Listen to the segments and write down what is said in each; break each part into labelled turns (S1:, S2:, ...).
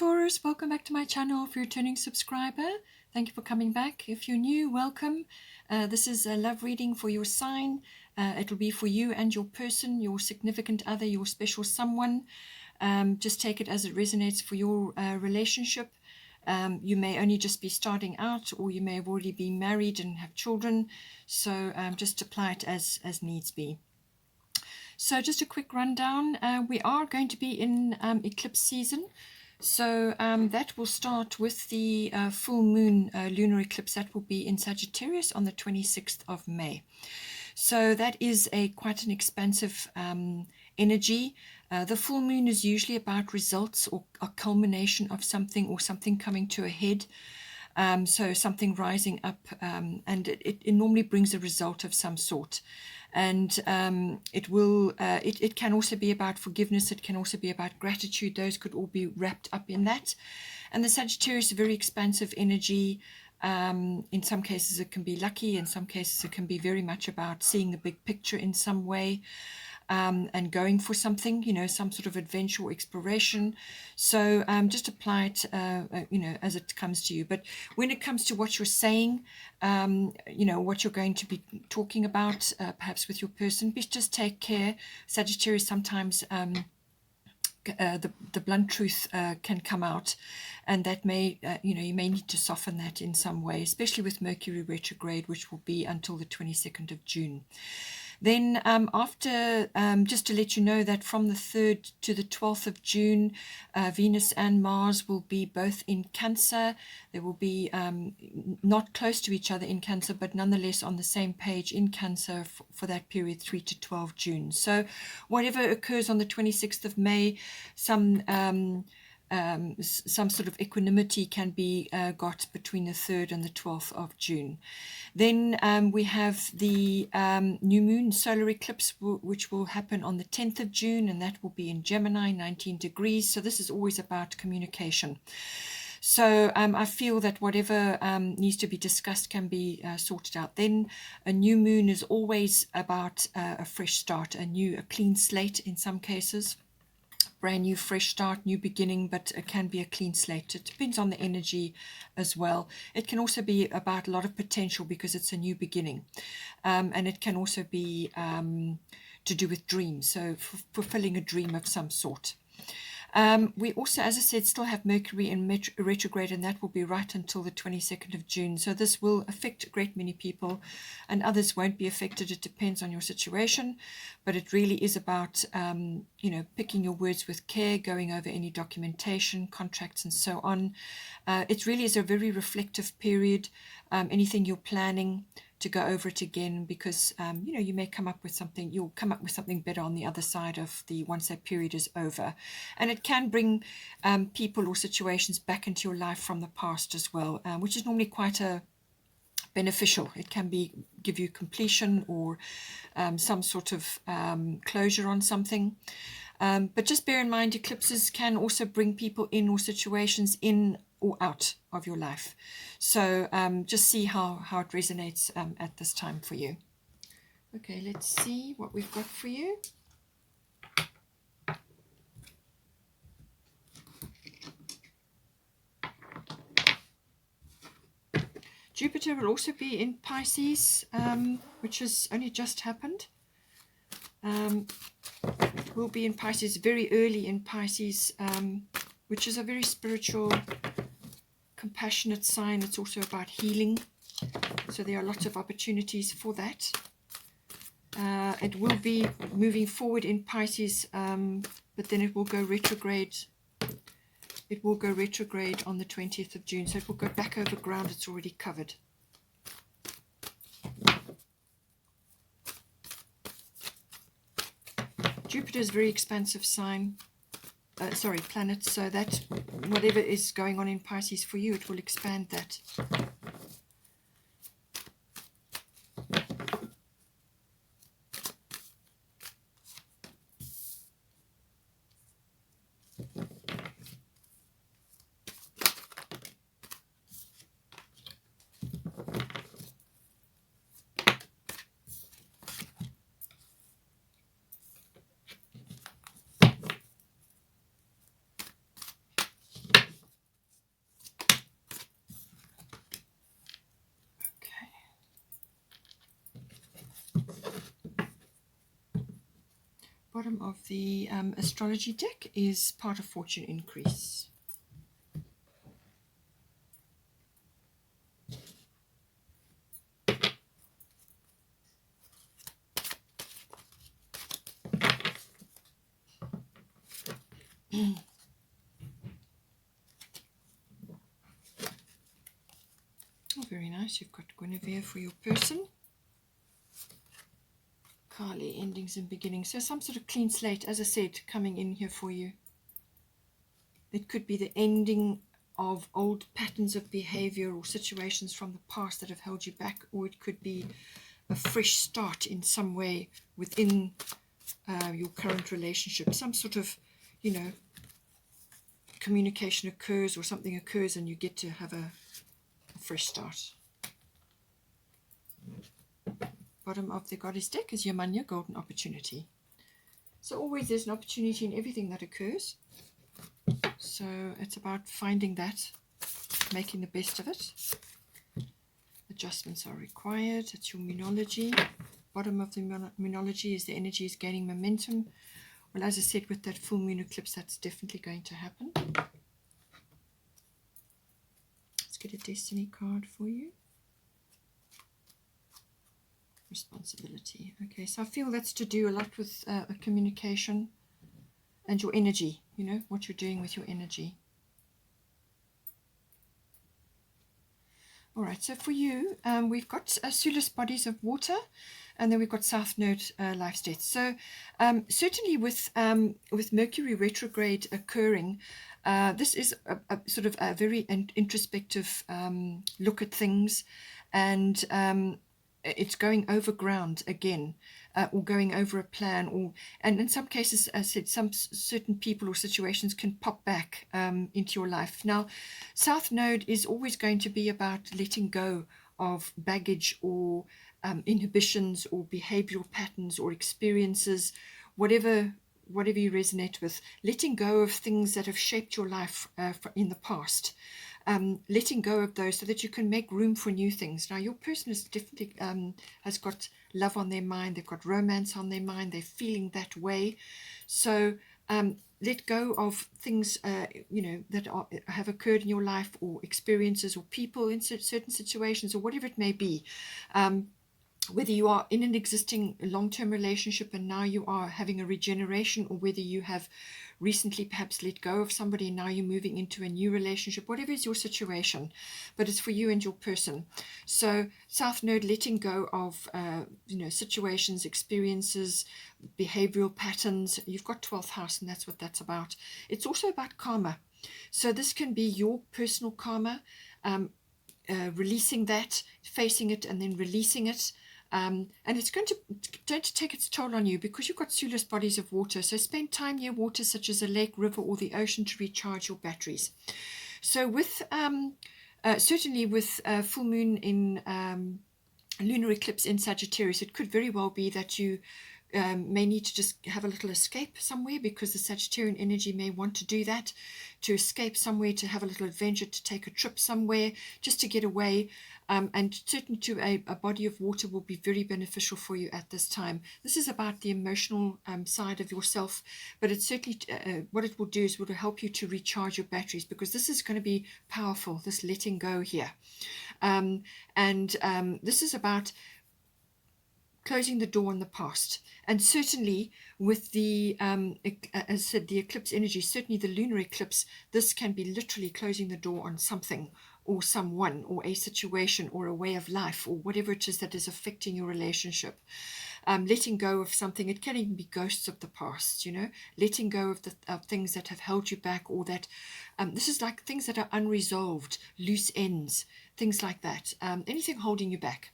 S1: Taurus, welcome back to my channel. If you're a returning subscriber, thank you for coming back. If you're new, welcome. This is a love reading for your sign. It'll be for you and your person, your significant other, your special someone. Just take it as it resonates for your relationship. You may only just be starting out, or you may have already been married and have children. So just apply it as needs be. So just a quick rundown. We are going to be in eclipse season. So that will start with the full moon lunar eclipse. That will be in Sagittarius on the 26th of May. So that is quite an expansive energy. The full moon is usually about results or a culmination of something, or something coming to a head. So something rising up, and it normally brings a result of some sort. And it can also be about forgiveness. It can also be about gratitude. Those could all be wrapped up in that. And the Sagittarius is a very expansive energy. In some cases it can be lucky. In some cases it can be very much about seeing the big picture in some way. And going for something, some sort of adventure or exploration. So just apply it, as it comes to you. But when it comes to what you're saying, what you're going to be talking about, perhaps with your person, just take care. Sagittarius, sometimes the blunt truth can come out, and that may, you may need to soften that in some way, especially with Mercury retrograde, which will be until the 22nd of June. Then after, just to let you know that from the 3rd to the 12th of June, Venus and Mars will be both in Cancer. They will be not close to each other in Cancer, but nonetheless on the same page in Cancer for that period, 3 to 12 June. So whatever occurs on the 26th of May, some sort of equanimity can be got between the 3rd and the 12th of June. Then we have the new moon solar eclipse, which will happen on the 10th of June, and that will be in Gemini, 19 degrees. So this is always about communication. So I feel that whatever needs to be discussed can be sorted out. Then a new moon is always about a fresh start, a clean slate in some cases. Brand new, fresh start, new beginning, but it can be a clean slate. It depends on the energy as well. It can also be about a lot of potential because it's a new beginning. And it can also be to do with dreams, so fulfilling a dream of some sort. We also, as I said, still have Mercury in retrograde, and that will be right until the 22nd of June. So this will affect a great many people, and others won't be affected. It depends on your situation, but it really is about, picking your words with care, going over any documentation, contracts, and so on. It really is a very reflective period. Anything you're planning, to go over it again, because you may come up with something. You'll come up with something better on the other side of once that period is over. And it can bring people or situations back into your life from the past as well, which is normally quite beneficial. It can give you completion or some sort of closure on something. But just bear in mind, eclipses can also bring people in, or situations in or out of your life. So just see how it resonates at this time for you. Okay, let's see what we've got for you. Jupiter will also be in Pisces, which has only just happened. It will be in Pisces very early in Pisces, which is a very spiritual, compassionate sign. It's also about healing, so there are lots of opportunities for that. It will be moving forward in Pisces, but then it will go retrograde. It will go retrograde on the 20th of June, so it will go back over ground it's already covered. Jupiter is a very expansive planet, so that whatever is going on in Pisces for you, it will expand that. bottom of the astrology deck is part of fortune increase. Oh, very nice. You've got Guinevere for your person. Kali, endings and beginnings. So some sort of clean slate, as I said, coming in here for you. It could be the ending of old patterns of behavior or situations from the past that have held you back, or it could be a fresh start in some way within your current relationship. Some sort of, you know, communication occurs or something occurs and you get to have a fresh start. Bottom of the goddess deck is Yamanya, golden opportunity. So always there's an opportunity in everything that occurs. So it's about finding that, making the best of it. Adjustments are required. It's your Moonology. Bottom of the Moonology is the energy is gaining momentum. Well, as I said, with that full moon eclipse, that's definitely going to happen. Let's get a destiny card for you. Responsibility. Okay, so I feel that's to do a lot with communication and your energy, you know, what you're doing with your energy. All right, so for you, we've got Sulis bodies of water, and then we've got South Node life's death. So certainly with Mercury retrograde occurring, this is a sort of a very introspective look at things, and it's going over ground again, or going over a plan, and in some cases, as I said, some certain people or situations can pop back into your life. Now, South Node is always going to be about letting go of baggage or inhibitions or behavioral patterns or experiences, whatever you resonate with, letting go of things that have shaped your life in the past. Letting go of those so that you can make room for new things. Now, your person is definitely has got love on their mind. They've got romance on their mind. They're feeling that way. So let go of things, you know, that have occurred in your life, or experiences, or people in certain situations, or whatever it may be. Whether you are in an existing long-term relationship and now you are having a regeneration, or whether you have recently perhaps let go of somebody and now you're moving into a new relationship, whatever is your situation, but it's for you and your person. So South Node, letting go of you know, situations, experiences, behavioral patterns. You've got 12th house, and that's what that's about. It's also about karma. So this can be your personal karma, releasing that, facing it, and then releasing it. And it's going to take its toll on you because you've got Sulis bodies of water. So spend time near water such as a lake, river, or the ocean to recharge your batteries. So with certainly with full moon in lunar eclipse in Sagittarius, it could very well be that you may need to just have a little escape somewhere, because the Sagittarian energy may want to do that, to escape somewhere, to have a little adventure, to take a trip somewhere, just to get away. And certainly to a body of water will be very beneficial for you at this time. This is about the emotional side of yourself, but it's certainly what it will do is it will help you to recharge your batteries, because this is going to be powerful, this letting go here. This is about closing the door on the past. And certainly with the, as I said, the eclipse energy, certainly the lunar eclipse, this can be literally closing the door on something or someone or a situation or a way of life or whatever it is that is affecting your relationship. Letting go of something. It can even be ghosts of the past, you know, letting go of things that have held you back, or that this is like things that are unresolved, loose ends, things like that, anything holding you back.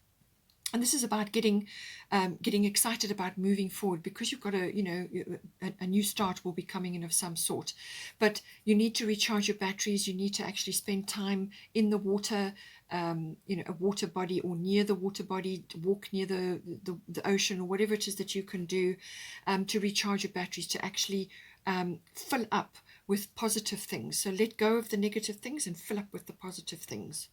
S1: And this is about getting excited about moving forward, because you've got a new start will be coming in of some sort. But you need to recharge your batteries. You need to actually spend time in the water, a water body or near the water body, to walk near the ocean, or whatever it is that you can do to recharge your batteries, to actually fill up with positive things. So let go of the negative things and fill up with the positive things.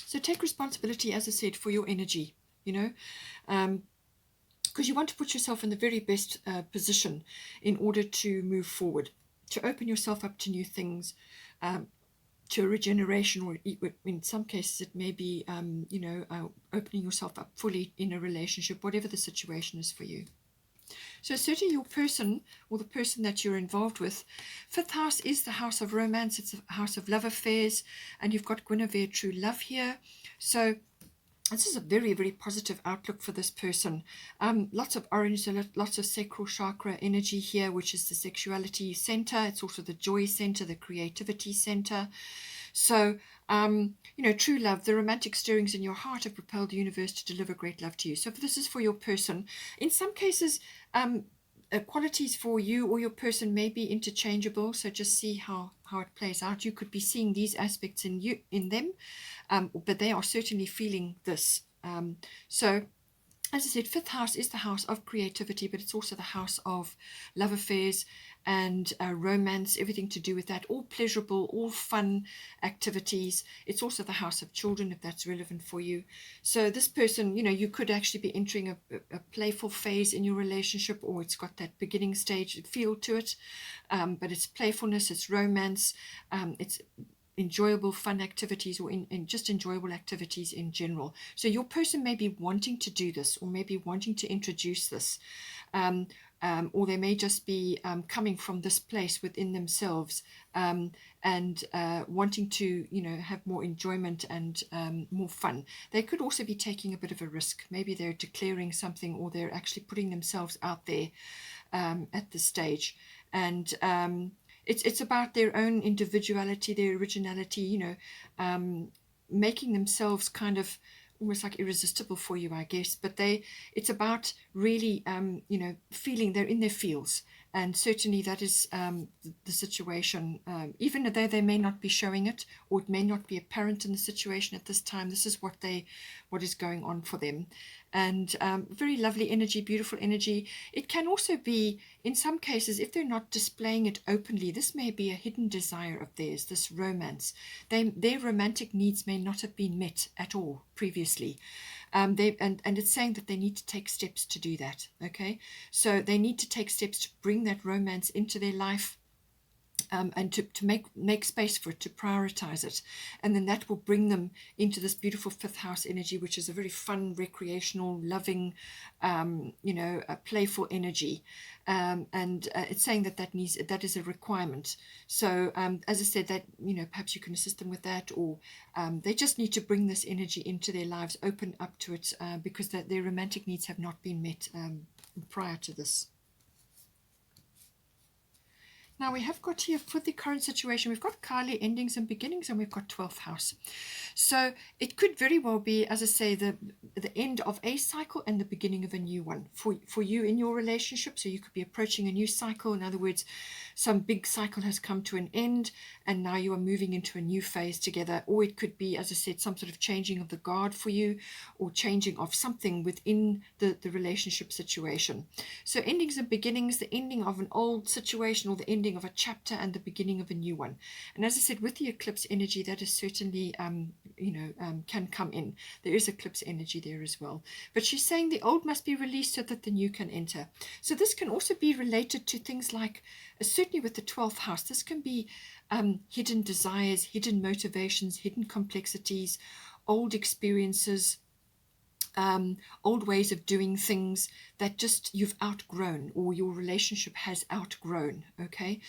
S1: So take responsibility, as I said, for your energy, you know. because you want to put yourself in the very best position in order to move forward, to open yourself up to new things, to a regeneration, or in some cases it may be, opening yourself up fully in a relationship, whatever the situation is for you. So certainly your person, or the person that you're involved with, fifth house is the house of romance. It's a house of love affairs, and you've got Guinevere, true love here. So this is a very, very positive outlook for this person. Lots of orange, lots of sacral chakra energy here, which is the sexuality center. It's also the joy center, the creativity center. So, true love, the romantic stirrings in your heart have propelled the universe to deliver great love to you. So this is for your person. In some cases, qualities for you or your person may be interchangeable. So just see how it plays out. You could be seeing these aspects in them, but they are certainly feeling this. So as I said, fifth house is the house of creativity, but it's also the house of love affairs and romance, everything to do with that, all pleasurable, all fun activities. It's also the house of children, if that's relevant for you. So this person, you could actually be entering a playful phase in your relationship, or it's got that beginning stage feel to it, but it's playfulness, it's romance, it's enjoyable fun activities, or in just enjoyable activities in general. So your person may be wanting to do this, or maybe wanting to introduce this, or they may just be coming from this place within themselves, and wanting to have more enjoyment and more fun. They could also be taking a bit of a risk. Maybe they're declaring something, or they're actually putting themselves out there at this stage, and it's about their own individuality, their originality, making themselves kind of almost like irresistible for you, I guess. But it's about really, feeling they're in their feels. And certainly that is the situation, even though they may not be showing it, or it may not be apparent in the situation at this time. This is what is going on for them. And very lovely energy, beautiful energy. It can also be, in some cases, if they're not displaying it openly, this may be a hidden desire of theirs, this romance. Their romantic needs may not have been met at all previously. And it's saying that they need to take steps to do that. Okay, so they need to take steps to bring that romance into their life, and to make space for it, to prioritize it, and then that will bring them into this beautiful fifth house energy, which is a very fun, recreational, loving, a playful energy, and it's saying that is a requirement. So as I said, that perhaps you can assist them with that, or they just need to bring this energy into their lives, open up to it, because their romantic needs have not been met prior to this. Now we have got here, for the current situation, we've got Kali, endings and beginnings, and we've got 12th house. So it could very well be, as I say, the end of a cycle and the beginning of a new one for you in your relationship. So you could be approaching a new cycle. In other words, some big cycle has come to an end, and now you are moving into a new phase together. Or it could be, as I said, some sort of changing of the guard for you, or changing of something within the relationship situation. So endings and beginnings, the ending of an old situation, or the ending of a chapter and the beginning of a new one. And as I said, with the eclipse energy, that is certainly can come in. There is eclipse energy there as well. But she's saying the old must be released so that the new can enter. So this can also be related to things like, certainly with the 12th house, this can be hidden desires, hidden motivations, hidden complexities, old experiences, old ways of doing things that just you've outgrown, or your relationship has outgrown. Okay,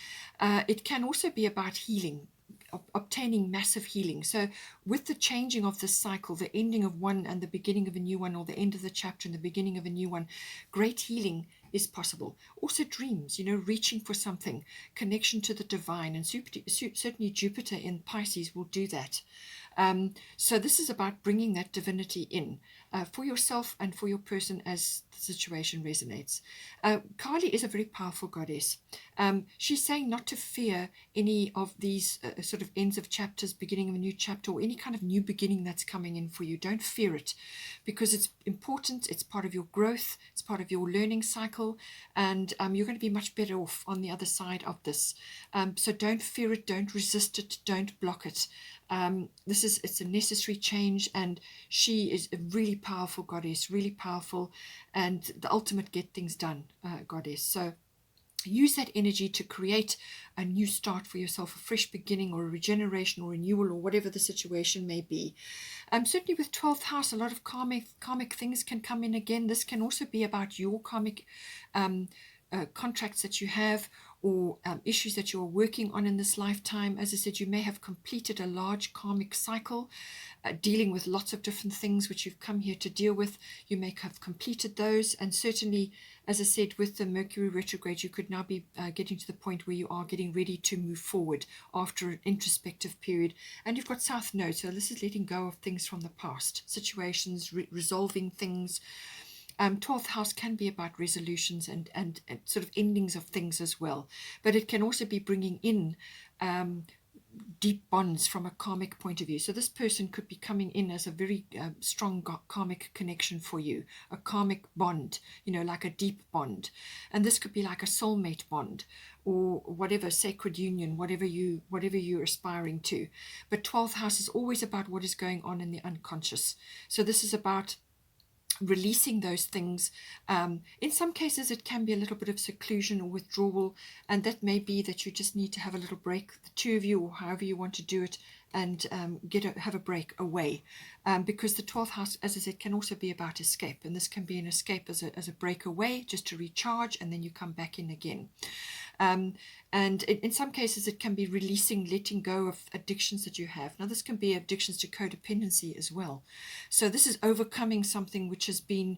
S1: it can also be about healing, obtaining massive healing. So with the changing of this cycle, the ending of one and the beginning of a new one, or the end of the chapter and the beginning of a new one, great healing is possible. Also dreams, reaching for something, connection to the divine, and certainly Jupiter in Pisces will do that. So this is about bringing that divinity in for yourself and for your person as the situation resonates. Kali is a very powerful goddess. She's saying not to fear any of these sort of ends of chapters, beginning of a new chapter, or any kind of new beginning that's coming in for you. Don't fear it, because it's important. It's part of your growth. It's part of your learning cycle, and you're going to be much better off on the other side of this. So don't fear it. Don't resist it. Don't block it. It's a necessary change, and she is a really powerful goddess, really powerful, and the ultimate get things done goddess. So use that energy to create a new start for yourself, a fresh beginning or a regeneration or renewal or whatever the situation may be. Certainly with 12th house, a lot of karmic things can come in again. This can also be about your karmic contracts that you have, or issues that you're working on in this lifetime. As I said, you may have completed a large karmic cycle, dealing with lots of different things which you've come here to deal with. You may have completed those, and certainly, as I said, with the Mercury retrograde, you could now be getting to the point where you are getting ready to move forward after an introspective period. And you've got South Node, so this is letting go of things from the past, situations, resolving things. 12th house can be about resolutions and sort of endings of things as well, but it can also be bringing in deep bonds from a karmic point of view. So this person could be coming in as a very strong karmic connection for you, a karmic bond, like a deep bond. And this could be like a soulmate bond, or whatever, sacred union, whatever you're aspiring to. But 12th house is always about what is going on in the unconscious. So this is about releasing those things. In some cases it can be a little bit of seclusion or withdrawal, and that may be that you just need to have a little break, the two of you, or however you want to do it, and have a break away, because the 12th house, as I said, can also be about escape, and this can be an escape as a break away, just to recharge, and then you come back in again. And in some cases it can be releasing, letting go of addictions that you have. Now this can be addictions to codependency as well. So this is overcoming something which has been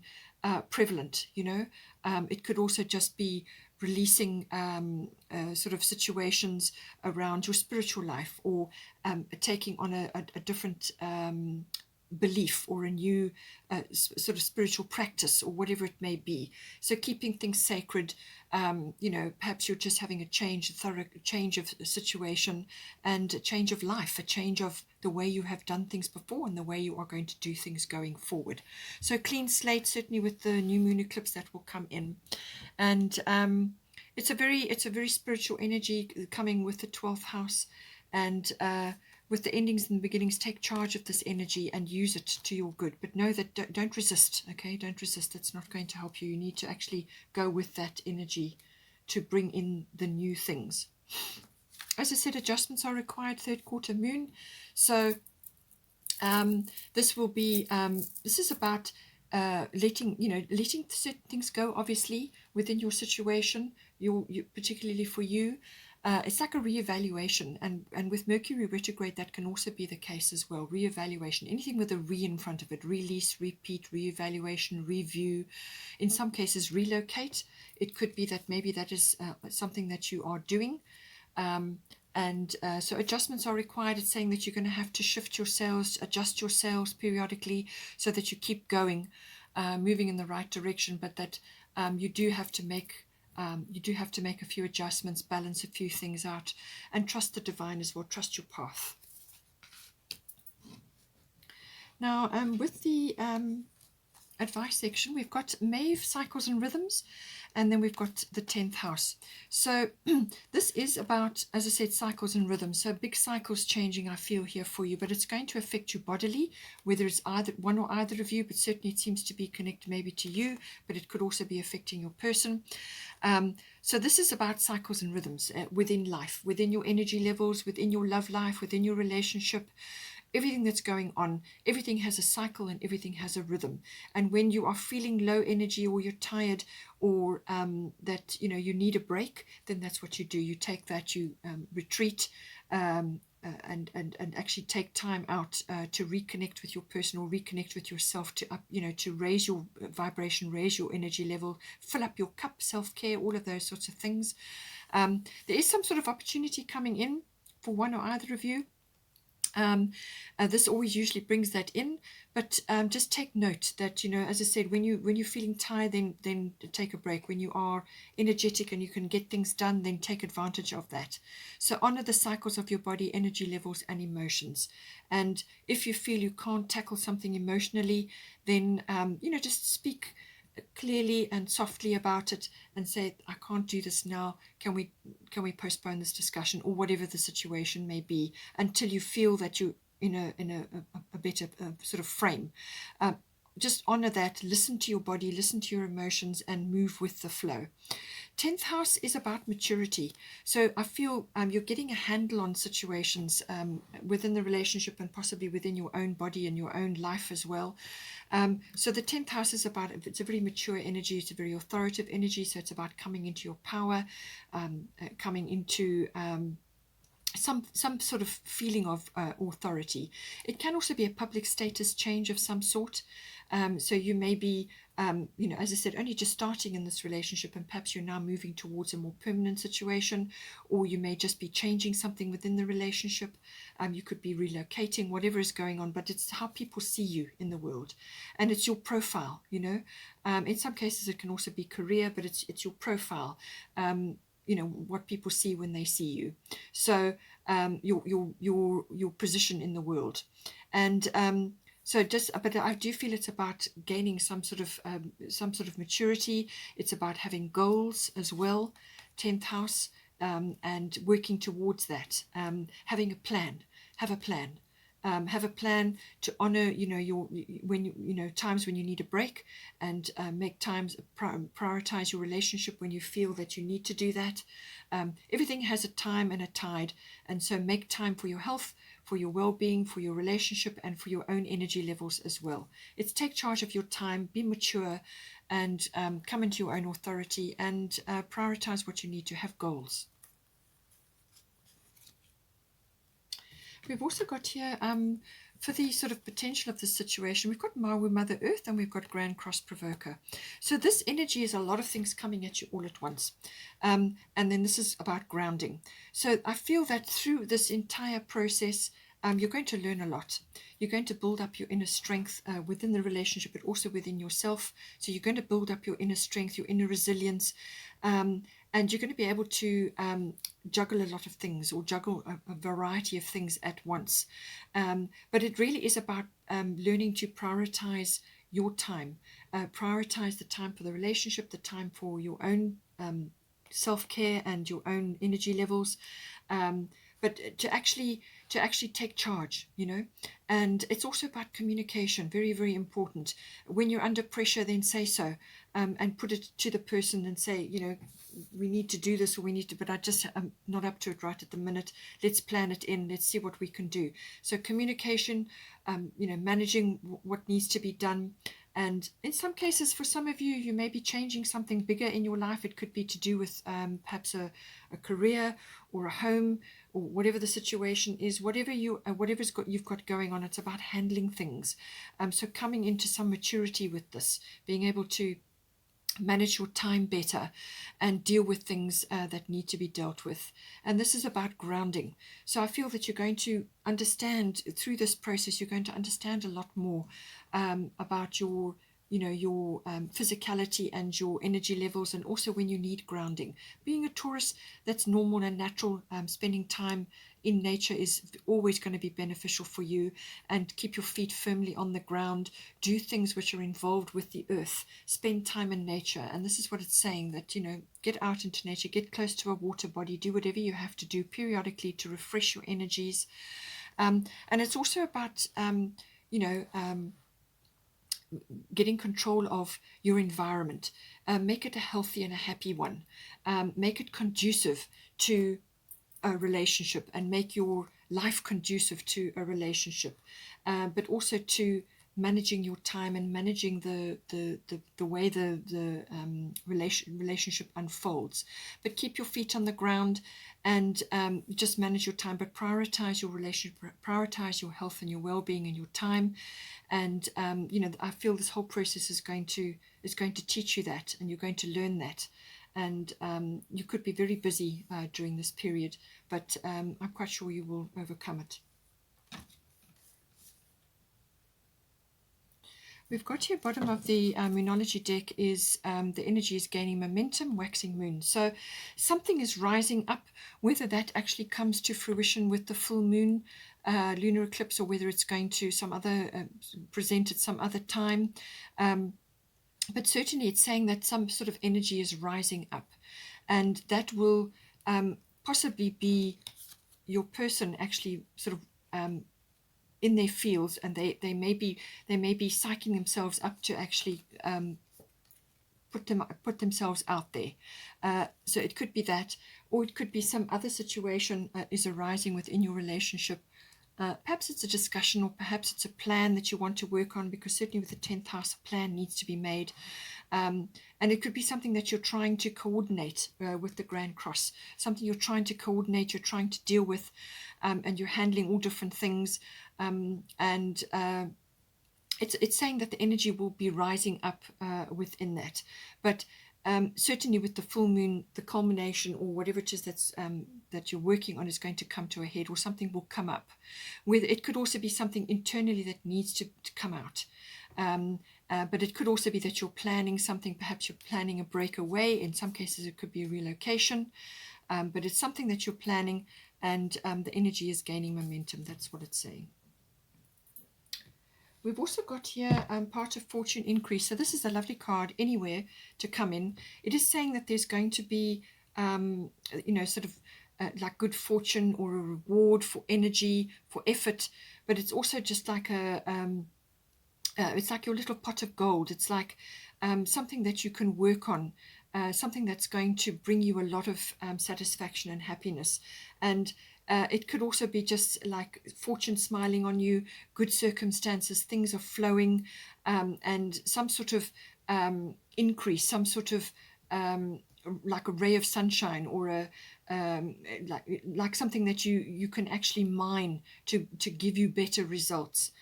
S1: prevalent, it could also just be releasing sort of situations around your spiritual life, or taking on a different belief, or a new sort of spiritual practice, or whatever it may be. So keeping things sacred, perhaps you're just having a thorough change of situation, and a change of life, a change of the way you have done things before and the way you are going to do things going forward. So clean slate, certainly with the new moon eclipse that will come in. And it's a very spiritual energy coming with the 12th house, and with the endings and the beginnings, take charge of this energy and use it to your good. But know that don't resist, okay? Don't resist. It's not going to help you. You need to actually go with that energy to bring in the new things. As I said, adjustments are required, third quarter moon. So this will be, this is about letting certain things go, obviously, within your situation, particularly for you. It's like a reevaluation, and with Mercury retrograde, that can also be the case as well. Reevaluation, anything with a re in front of it, release, repeat, reevaluation, review. In some cases, relocate. It could be that maybe that is something that you are doing. So adjustments are required. It's saying that you're going to have to shift your sails, adjust your sails periodically, so that you keep going, moving in the right direction, but that you do have to make a few adjustments, balance a few things out, and trust the divine as well. Trust your path. Now, with the advice section, we've got Maeve, cycles and rhythms, and then we've got the 10th house. So this is about, as I said, cycles and rhythms. So big cycles changing, I feel, here for you, but it's going to affect you bodily, whether it's either one or either of you, but certainly it seems to be connected maybe to you, but it could also be affecting your person. So this is about cycles and rhythms within life, within your energy levels, within your love life, within your relationship. Everything that's going on, everything has a cycle and everything has a rhythm. And when you are feeling low energy, or you're tired, or that you need a break, then that's what you do. You take that, you retreat, and actually take time out to reconnect with your person, or reconnect with yourself, to raise your vibration, raise your energy level, fill up your cup, self-care, all of those sorts of things. There is some sort of opportunity coming in for one or either of you. This always usually brings that in, but just take note that, as I said, when you're feeling tired, then take a break. When you are energetic and you can get things done, then take advantage of that. So honor the cycles of your body, energy levels, and emotions. And if you feel you can't tackle something emotionally, then just speak clearly and softly about it, and say, I can't do this now, can we postpone this discussion, or whatever the situation may be, until you feel that you're in a better sort of frame. just honor that, listen to your body, listen to your emotions, and move with the flow. 10th house is about maturity. So I feel you're getting a handle on situations within the relationship and possibly within your own body and your own life as well. So the 10th house is about, it's a very mature energy, it's a very authoritative energy, so it's about coming into your power, coming into some sort of feeling of authority. It can also be a public status change of some sort. So you may be, as I said, only just starting in this relationship, and perhaps you're now moving towards a more permanent situation, or you may just be changing something within the relationship. You could be relocating, whatever is going on, but it's how people see you in the world, and it's your profile. In some cases it can also be career, but it's your profile. What people see when they see you. So your position in the world, and but I do feel it's about gaining some sort of maturity. It's about having goals as well, 10th house, and working towards that. Having a plan. Have a plan. Have a plan to honor, times when you need a break, and make times prioritize your relationship when you feel that you need to do that. Everything has a time and a tide, and so make time for your health, for your well-being, for your relationship, and for your own energy levels as well. It's take charge of your time, be mature, and come into your own authority, and prioritize what you need to have goals. We've also got here, for the sort of potential of the situation, we've got Mawu, Mother Earth, and we've got Grand Cross Provoker. So this energy is a lot of things coming at you all at once. And then this is about grounding. So I feel that through this entire process, you're going to learn a lot. You're going to build up your inner strength within the relationship, but also within yourself. So you're going to build up your inner strength, your inner resilience, and you're going to be able to juggle a lot of things, or juggle a variety of things at once. But it really is about learning to prioritize your time, prioritize the time for the relationship, the time for your own self-care and your own energy levels, but to actually take charge, and it's also about communication. Very, very important. When you're under pressure, then say so, and put it to the person and say, we need to do this, or we need to, but I'm not up to it right at the minute. Let's plan it in. Let's see what we can do. So communication, managing what needs to be done. And in some cases, for some of you, you may be changing something bigger in your life. It could be to do with perhaps a career or a home, or whatever the situation is, whatever you've got going on. It's about handling things. So coming into some maturity with this, being able to manage your time better and deal with things that need to be dealt with. And this is about grounding. So I feel that you're going to understand through this process, you're going to understand a lot more about your physicality and your energy levels, and also when you need grounding. Being a Taurus, that's normal and natural. Spending time in nature is always going to be beneficial for you, and keep your feet firmly on the ground. Do things which are involved with the earth. Spend time in nature. And this is what it's saying, that, get out into nature, get close to a water body, do whatever you have to do periodically to refresh your energies. And it's also about, getting control of your environment. Make it a healthy and a happy one. Make it conducive to a relationship, and make your life conducive to a relationship, but also to managing your time and managing the way the relationship unfolds. But keep your feet on the ground, and just manage your time, but prioritize your relationship, prioritize your health and your well-being and your time. And I feel this whole process is going to teach you that, and you're going to learn that. And you could be very busy during this period, but I'm quite sure you will overcome it. We've got here, bottom of the Moonology deck is the energy is gaining momentum, waxing moon. So something is rising up, whether that actually comes to fruition with the full moon, lunar eclipse, or whether it's going to present at some other time. But certainly it's saying that some sort of energy is rising up, and that will possibly be your person actually sort of in their fields, and they may be psyching themselves up to actually put themselves out there. So it could be that, or it could be some other situation is arising within your relationship. Perhaps it's a discussion, or perhaps it's a plan that you want to work on, because certainly with the 10th house, a plan needs to be made. And it could be something that you're trying to coordinate with the Grand Cross, something you're trying to coordinate, you're trying to deal with, and you're handling all different things. It's saying that the energy will be rising up within that. But certainly with the full moon, the culmination, or whatever it is that you're working on, is going to come to a head, or something will come up. Whether it could also be something internally that needs to come out. But it could also be that you're planning something. Perhaps you're planning a breakaway. In some cases, it could be a relocation. But it's something that you're planning, and the energy is gaining momentum. That's what it's saying. We've also got here part of fortune increase. So this is a lovely card anywhere to come in. It is saying that there's going to be, sort of like good fortune, or a reward for energy, for effort. But it's also just like it's like your little pot of gold. It's like something that you can work on, something that's going to bring you a lot of satisfaction and happiness. And it could also be just like fortune smiling on you, good circumstances, things are flowing, and some sort of increase, some sort of like a ray of sunshine, or a like something that you can actually mine to give you better results.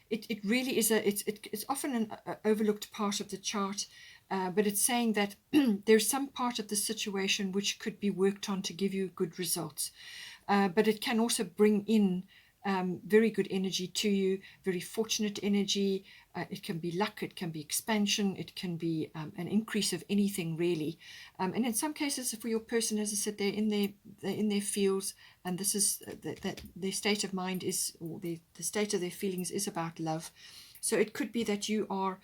S1: It really is it's often an overlooked part of the chart. But it's saying that there's some part of the situation which could be worked on to give you good results. But it can also bring in very good energy to you, very fortunate energy. It can be luck, it can be expansion, it can be an increase of anything really. And in some cases, for your person, as I said, they're in their fields, and this is that their state of mind is, or the state of their feelings is about love. So it could be that you are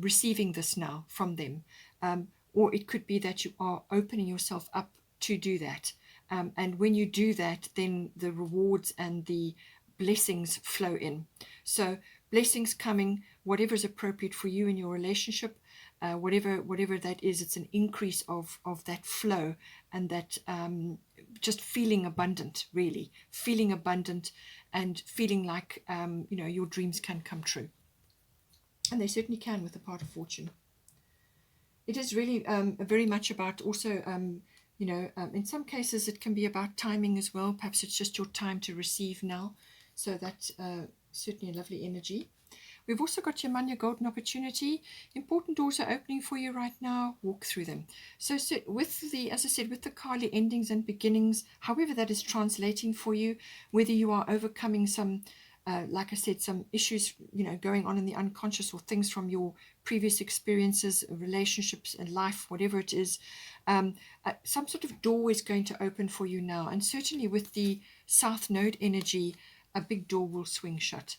S1: receiving this now from them, or it could be that you are opening yourself up to do that. And when you do that, then the rewards and the blessings flow in. So blessings coming, whatever is appropriate for you in your relationship, whatever that is, it's an increase of that flow, and that just feeling abundant, really feeling abundant, and feeling like your dreams can come true. And they certainly can with the part of fortune. It is really very much about also in some cases it can be about timing as well. Perhaps it's just your time to receive now. So that's certainly a lovely energy. We've also got your Manya Golden Opportunity. Important doors are opening for you right now. Walk through them. So with the, as I said, with the Kali endings and beginnings, however that is translating for you, whether you are overcoming some, like I said, some issues, going on in the unconscious, or things from your previous experiences, relationships and life, whatever it is, some sort of door is going to open for you now. And certainly with the South Node energy, a big door will swing shut.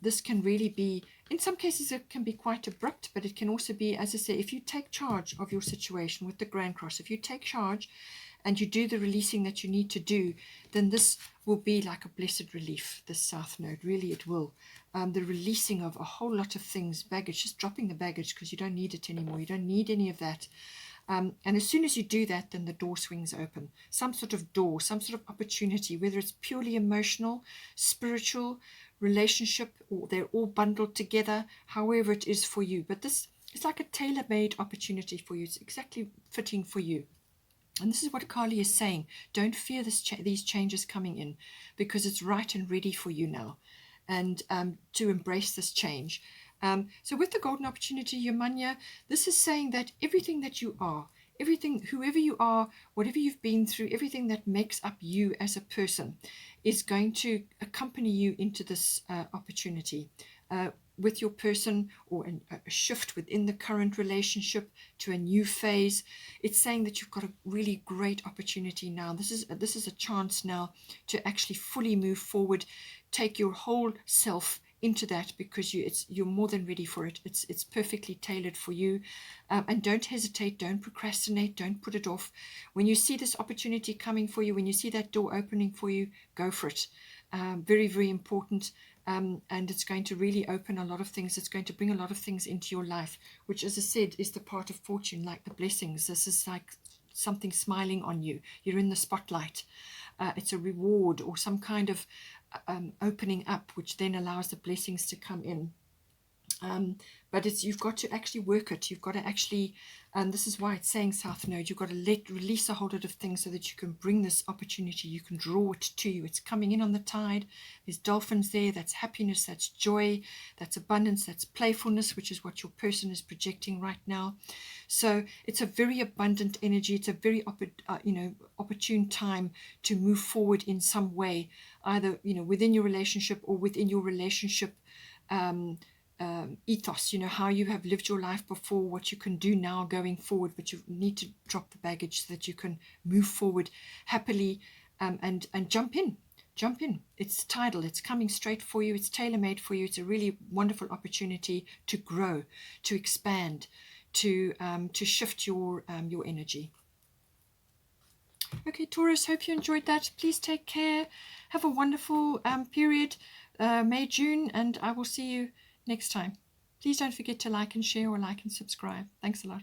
S1: This can really be, in some cases it can be quite abrupt, but it can also be, as I say, if you take charge of your situation with the Grand Cross, if you take charge and you do the releasing that you need to do, then this will be like a blessed relief, this South Node. Really it will. The releasing of a whole lot of things, baggage, just dropping the baggage because you don't need it anymore. You don't need any of that. And as soon as you do that, then the door swings open. Some sort of door, some sort of opportunity, whether it's purely emotional, spiritual, relationship, or they're all bundled together, however it is for you. But this is like a tailor-made opportunity for you. It's exactly fitting for you. And this is what Kali is saying. Don't fear these changes coming in, because it's right and ready for you now, and to embrace this change. So with the Golden Opportunity, Yamanya, this is saying that everything that you are, everything, whoever you are, whatever you've been through, everything that makes up you as a person is going to accompany you into this opportunity with your person, or a shift within the current relationship to a new phase. It's saying that you've got a really great opportunity now. This is a chance now to actually fully move forward, take your whole self into that, because you're more than ready for it. It's perfectly tailored for you. And don't hesitate, don't procrastinate, don't put it off. When you see this opportunity coming for you, when you see that door opening for you, go for it. very, very important. And it's going to really open a lot of things. It's going to bring a lot of things into your life, which, as I said, is the part of fortune, like the blessings. This is like something smiling on you. You're in the spotlight. It's a reward or some kind of opening up, which then allows the blessings to come in. But you've got to actually work it. You've got to actually, this is why it's saying South Node, you've got to release a whole lot of things so that you can bring this opportunity, you can draw it to you. It's coming in on the tide. There's dolphins there. That's happiness, that's joy, that's abundance, that's playfulness, which is what your person is projecting right now. So it's a very abundant energy. It's a very opportune time to move forward in some way, either within your relationship or within your relationship ethos, how you have lived your life before, what you can do now going forward, but you need to drop the baggage so that you can move forward happily, and jump in. It's tidal, it's coming straight for you, it's tailor-made for you. It's a really wonderful opportunity to grow, to expand, to shift your energy. Okay, Taurus, hope you enjoyed that. Please take care, have a wonderful period, May, June, and I will see you next time. Please don't forget to like and share or like and subscribe. Thanks a lot.